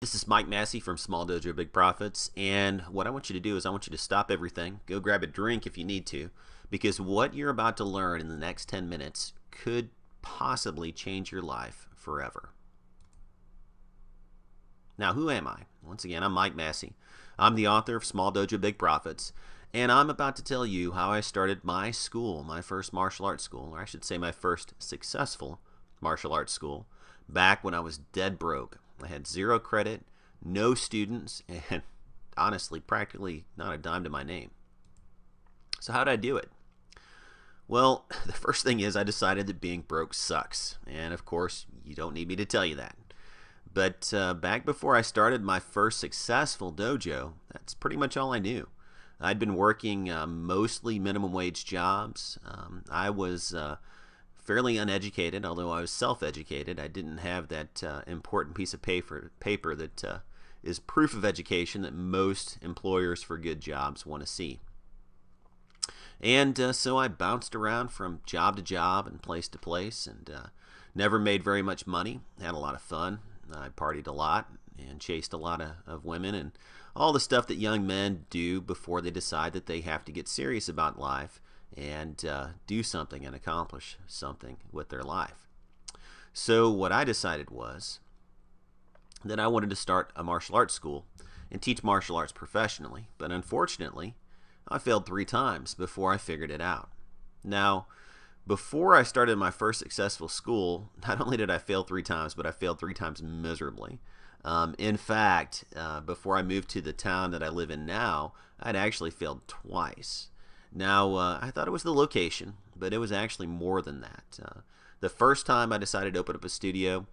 This is Mike Massey from Small Dojo Big Profits, and what I want you to do is I want you to stop everything, go grab a drink if you need to, because what you're about to learn in the next 10 minutes could possibly change your life forever. Now, who am I? Once again, I'm Mike Massey. I'm the author of Small Dojo Big Profits, and I'm about to tell you how I started my school, my first martial arts school, or I should say my first successful martial arts school, back when I was dead broke. I had 0 credit, no students, and honestly, practically not a dime to my name. So how did I do it? Well, the first thing is I decided that being broke sucks. And of course, you don't need me to tell you that. But back before I started my first successful dojo, that's pretty much all I knew. I'd been working mostly minimum wage jobs. I was fairly uneducated, although I was self-educated. I didn't have that important piece of paper that is proof of education that most employers for good jobs want to see. And so I bounced around from job to job and place to place, and never made very much money. Had a lot of fun. I partied a lot and chased a lot of women and all the stuff that young men do before they decide that they have to get serious about life and do something and accomplish something with their life. So what I decided was that I wanted to start a martial arts school and teach martial arts professionally, but unfortunately I failed 3 times before I figured it out. Now, before I started my first successful school, not only did I fail 3 times, but I failed 3 times miserably. In fact, before I moved to the town that I live in now, I'd actually failed twice. Now, I thought it was the location, but it was actually more than that. The first time I decided to open up a studio,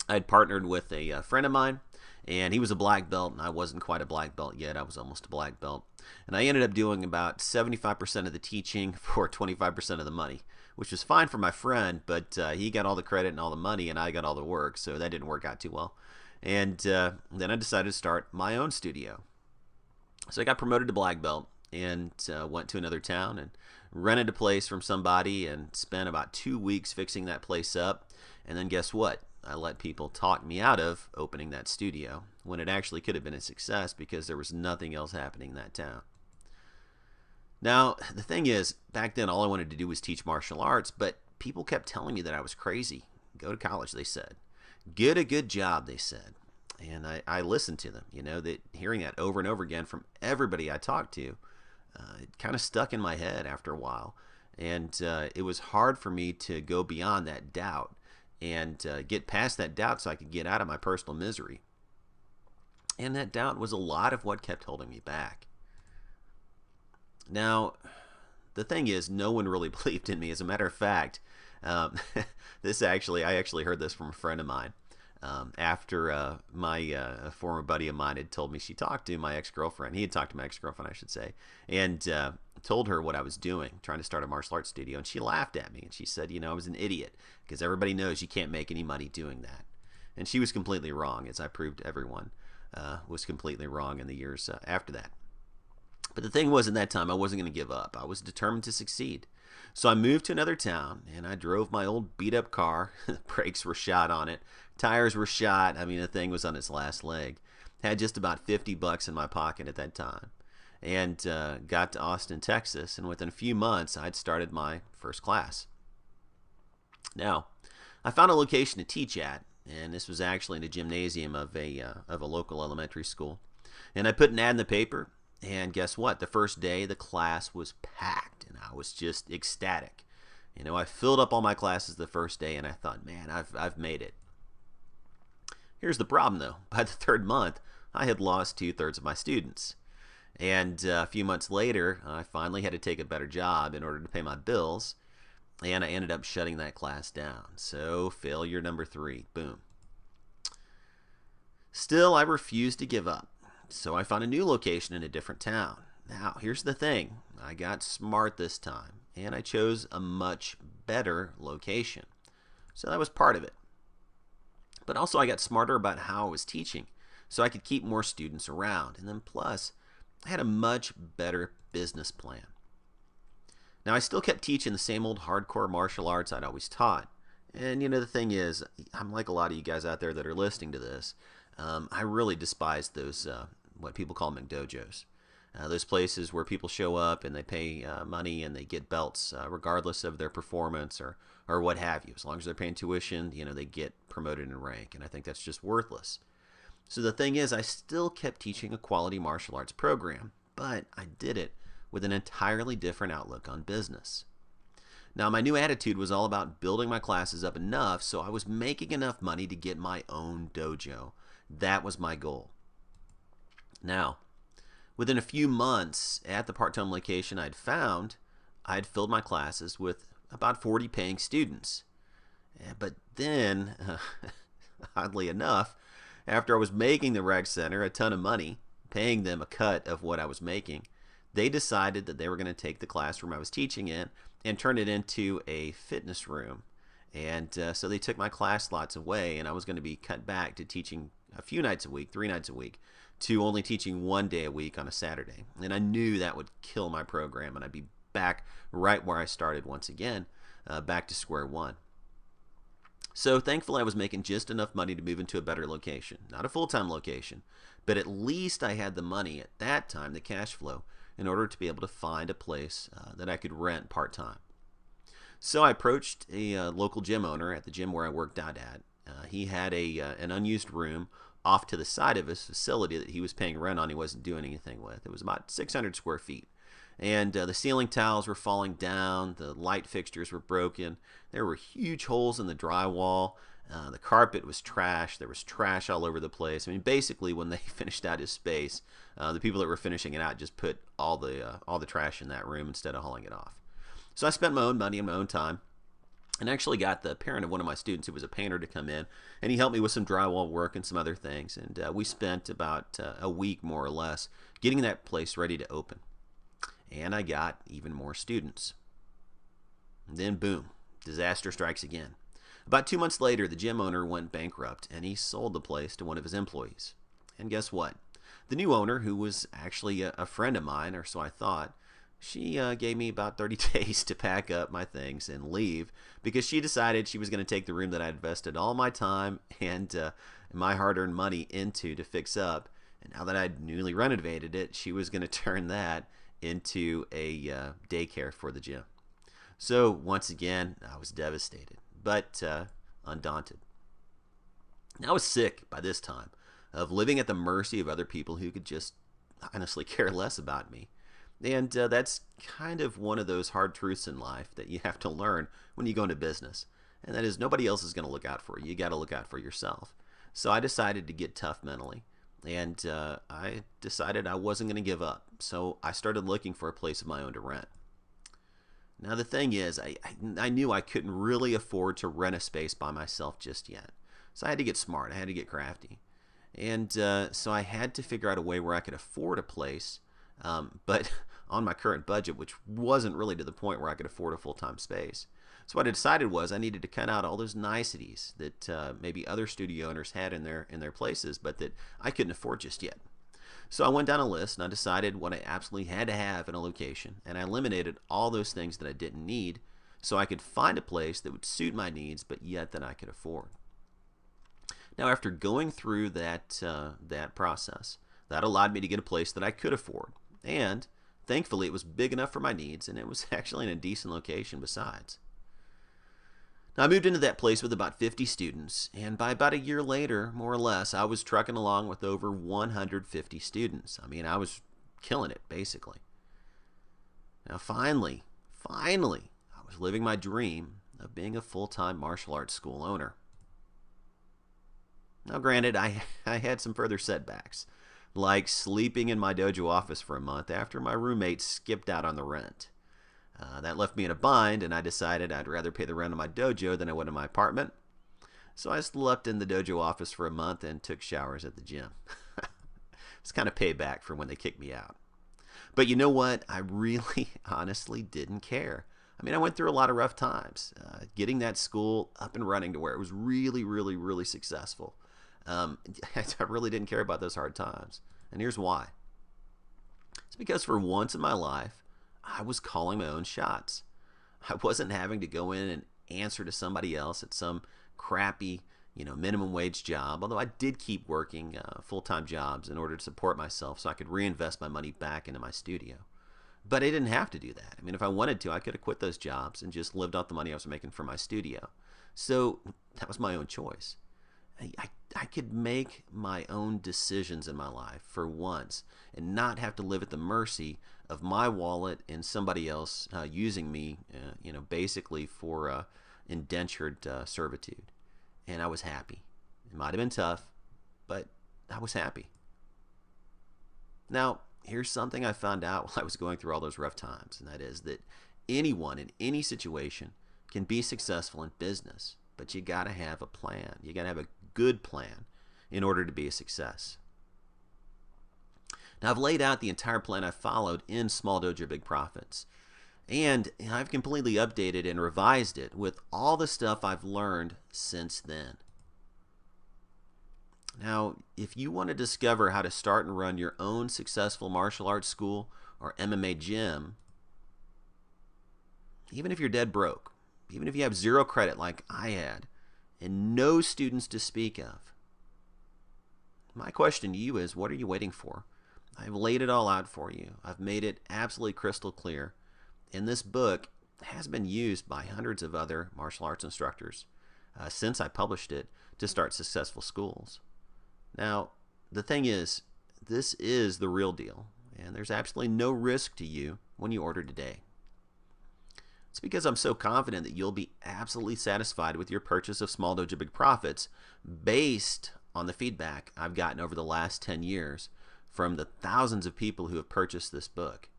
I'd partnered with a friend of mine, and he was a black belt, and I wasn't quite a black belt yet. I was almost a black belt. And I ended up doing about 75% of the teaching for 25% of the money, which was fine for my friend, but he got all the credit and all the money, and I got all the work, so that didn't work out too well. And then I decided to start my own studio. So I got promoted to black belt and went to another town and rented a place from somebody and spent about 2 weeks fixing that place up. And then guess what? I let people talk me out of opening that studio when it actually could have been a success because there was nothing else happening in that town. Now, the thing is, back then all I wanted to do was teach martial arts, but people kept telling me that I was crazy. Go to college, they said. Get a good job, they said. And I listened to them. You know, that hearing that over and over again from everybody I talked to, it kind of stuck in my head after a while. And it was hard for me to go beyond that doubt and get past that doubt so I could get out of my personal misery. And that doubt was a lot of what kept holding me back. Now, the thing is, no one really believed in me. As a matter of fact, I actually heard this from a friend of mine. After my former buddy of mine had told me she talked to my ex-girlfriend. He had talked to my ex-girlfriend, I should say, and told her what I was doing, trying to start a martial arts studio, and she laughed at me, and she said, you know, I was an idiot, because everybody knows you can't make any money doing that. And she was completely wrong, as I proved everyone was completely wrong in the years after that. But the thing was, in that time, I wasn't going to give up. I was determined to succeed. So I moved to another town, and I drove my old beat-up car. The brakes were shot on it. Tires were shot. I mean, the thing was on its last leg. Had just about $50 in my pocket at that time. And got to Austin, Texas, and within a few months, I'd started my first class. Now, I found a location to teach at, and this was actually in a gymnasium of a local elementary school. And I put an ad in the paper, and guess what? The first day, the class was packed, and I was just ecstatic. You know, I filled up all my classes the first day, and I thought, man, I've made it. Here's the problem, though. By the 3rd month, I had lost 2/3 of my students. And a few months later, I finally had to take a better job in order to pay my bills, and I ended up shutting that class down. So, failure number 3. Boom. Still, I refused to give up. So I found a new location in a different town. Now, here's the thing. I got smart this time, and I chose a much better location. So that was part of it. But also I got smarter about how I was teaching, so I could keep more students around. And then plus, I had a much better business plan. Now, I still kept teaching the same old hardcore martial arts I'd always taught. And, you know, the thing is, I'm like a lot of you guys out there that are listening to this. I really despised those, what people call McDojos. Those places where people show up and they pay money and they get belts regardless of their performance or what have you. As long as they're paying tuition, they get promoted in rank. And I think that's just worthless. So the thing is, I still kept teaching a quality martial arts program, but I did it with an entirely different outlook on business. Now, my new attitude was all about building my classes up enough so I was making enough money to get my own dojo. That was my goal. Now, within a few months at the part-time location I'd found, I'd filled my classes with about 40 paying students. But then, oddly enough, after I was making the rec center a ton of money, paying them a cut of what I was making, they decided that they were going to take the classroom I was teaching in and turn it into a fitness room. And so they took my class slots away, and I was going to be cut back to teaching a few nights a week, 3 nights a week, to only teaching 1 day a week on a Saturday. And I knew that would kill my program, and I'd be back right where I started once again, back to square one. So thankfully I was making just enough money to move into a better location. Not a full-time location, but at least I had the money at that time, the cash flow, in order to be able to find a place that I could rent part-time. So I approached a local gym owner at the gym where I worked out at. He had an unused room off to the side of his facility that he was paying rent on. He wasn't doing anything with. It was about 600 square feet. And the ceiling tiles were falling down. The light fixtures were broken. There were huge holes in the drywall. The carpet was trash. There was trash all over the place. I mean, basically, when they finished out his space, the people that were finishing it out just put all the trash in that room instead of hauling it off. So I spent my own money and my own time, and actually got the parent of one of my students who was a painter to come in, and he helped me with some drywall work and some other things. And we spent about a week, more or less, getting that place ready to open. And I got even more students. And then, boom, disaster strikes again. About 2 months later, the gym owner went bankrupt, and he sold the place to one of his employees. And guess what? The new owner, who was actually a friend of mine, or so I thought, she gave me about 30 days to pack up my things and leave, because she decided she was going to take the room that I invested all my time and my hard-earned money into to fix up. And now that I'd newly renovated it, she was going to turn that into a daycare for the gym. So once again, I was devastated, but undaunted. I was sick by this time of living at the mercy of other people who could just honestly care less about me. And that's kind of one of those hard truths in life that you have to learn when you go into business. And that is, nobody else is going to look out for you. You got to look out for yourself. So I decided to get tough mentally. And I decided I wasn't going to give up. So I started looking for a place of my own to rent. Now the thing is, I knew I couldn't really afford to rent a space by myself just yet. So I had to get smart. I had to get crafty. And so I had to figure out a way where I could afford a place, but on my current budget, which wasn't really to the point where I could afford a full-time space. So what I decided was I needed to cut out all those niceties that maybe other studio owners had in their places, but that I couldn't afford just yet. So I went down a list and I decided what I absolutely had to have in a location, and I eliminated all those things that I didn't need so I could find a place that would suit my needs, but yet that I could afford. Now, after going through that process, that allowed me to get a place that I could afford, and thankfully it was big enough for my needs, and it was actually in a decent location besides. Now, I moved into that place with about 50 students, and by about a year later, more or less, I was trucking along with over 150 students. I mean, I was killing it, basically. Now, finally, I was living my dream of being a full-time martial arts school owner. Now, granted, I had some further setbacks, like sleeping in my dojo office for a month after my roommate skipped out on the rent. That left me in a bind, and I decided I'd rather pay the rent of my dojo than I would in my apartment. So I slept in the dojo office for a month and took showers at the gym. It's kind of payback for when they kicked me out. But you know what? I really, honestly didn't care. I mean, I went through a lot of rough times. Getting that school up and running to where it was really, really, really successful. I really didn't care about those hard times. And here's why. It's because for once in my life, I was calling my own shots. I wasn't having to go in and answer to somebody else at some crappy minimum wage job, although I did keep working full-time jobs in order to support myself so I could reinvest my money back into my studio. But I didn't have to do that. I mean, if I wanted to, I could have quit those jobs and just lived off the money I was making from my studio. So that was my own choice. I could make my own decisions in my life for once and not have to live at the mercy of my wallet and somebody else using me, basically for indentured servitude. And I was happy. It might have been tough, but I was happy. Now, here's something I found out while I was going through all those rough times, and that is that anyone in any situation can be successful in business, but you got to have a plan. You got to have a good plan in order to be a success. Now, I've laid out the entire plan I followed in Small Dojo Big Profits, and I've completely updated and revised it with all the stuff I've learned since then. Now, if you want to discover how to start and run your own successful martial arts school or MMA gym, even if you're dead broke, even if you have zero credit like I had, and no students to speak of, my question to you is, what are you waiting for? I've laid it all out for you. I've made it absolutely crystal clear. And this book has been used by hundreds of other martial arts instructors since I published it to start successful schools. Now, the thing is, this is the real deal, and there's absolutely no risk to you when you order today. It's because I'm so confident that you'll be absolutely satisfied with your purchase of Small Dojo Big Profits based on the feedback I've gotten over the last 10 years from the thousands of people who have purchased this book.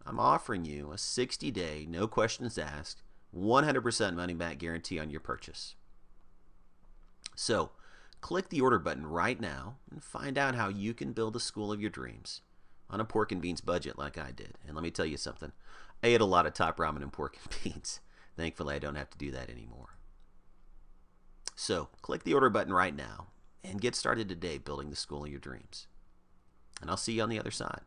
I'm offering you a 60-day, no questions asked, 100% money-back guarantee on your purchase. So, click the order button right now and find out how you can build the school of your dreams on a pork and beans budget like I did. And let me tell you something. I ate a lot of top ramen and pork and beans. Thankfully, I don't have to do that anymore. So, click the order button right now and get started today building the school of your dreams. And I'll see you on the other side.